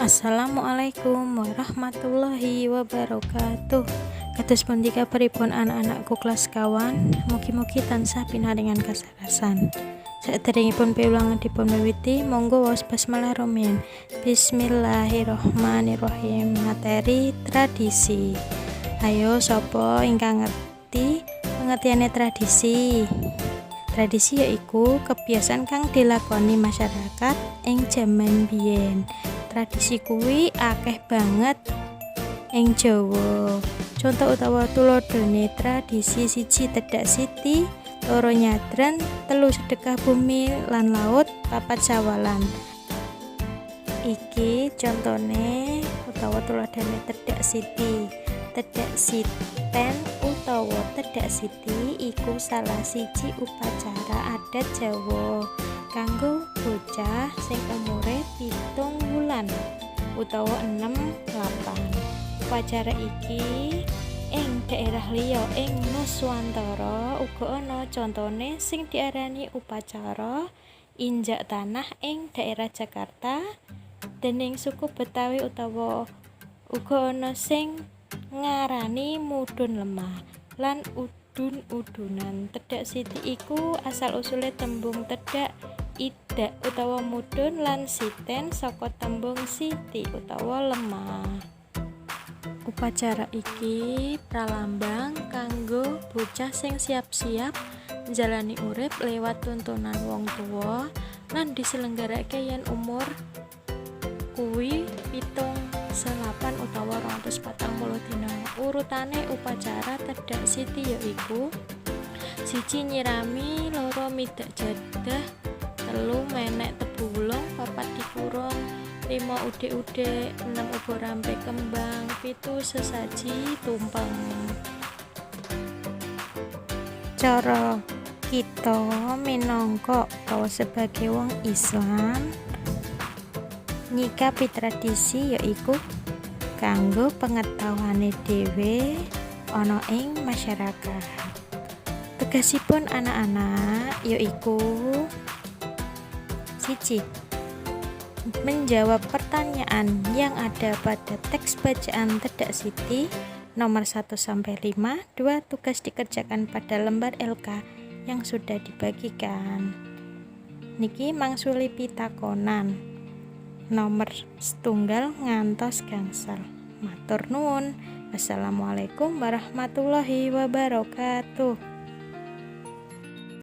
Assalamualaikum warahmatullahi wabarakatuh. Kados pundi kabaripun anak-anakku kelas kawan, mugi-mugi tansah pinaringan kasarasan. Saderengipun piwulangan dipun miwiti, monggo waos basmalah rumiyin. Bismillahirrahmanirrahim. Materi tradisi. Ayo sapa ingkang ngerti pengertiane tradisi? Tradisi yaiku kebiasaan kang dilakoni masyarakat ing jaman biyen. Tradisi kuwi akeh banget ing Jawa. Contoh utawa tuladhane tradisi siji Tedhak Siti, loro Nyadran, telu Sedekah Bumi lan Laut, papat Sawalan. Iki contone utawa tuladhane Tedhak Siti. Tedhak Siten utawa Tedhak Siti iku salah siji upacara adat Jawa kanggo bocah sing umure 7 wulan utawa 6-8. Upacara iki ing daerah liya ing Nuswantara uga ana contone sing diarani upacara injak tanah ing daerah Jakarta dening suku Betawi utawa uga ana sing ngarani mudhun lemah lan udun-udunan. Tedhak Siti iku asal usule tembung tedhak idak utawa mudhun lan siten saka tembung siti utawa lemah. Upacara iki pralambang kanggo bocah sing siap-siap njalani urip lewat tuntunan wong tuwa lan diselenggarake yen umur kuwi 78 utawa 240 dina. Urutane upacara Tedhak Siti yaiku: 1 nyirami, 2 midak jadah, 3 menek tebu wulung, 4 dikurung, 5 udek-udek, 6 uga rampe kembang, 7 sesaji tumpeng. Cara kita minangka utawa sebagai wong Islam nyikapi tradisi yaiku kanggo pengetahuane dhewe ana ing masyarakat. Tugasipun anak-anak yaiku 1. Menjawab pertanyaan yang ada pada teks bacaan Tedhak Siti nomor 1-5. 2. Tugas dikerjakan pada lembar LK yang sudah dibagikan. Niki mangsuli pitakonan nomor 1 ngantos gangsal. Matur nuwun. Wassalamualaikum warahmatullahi wabarakatuh.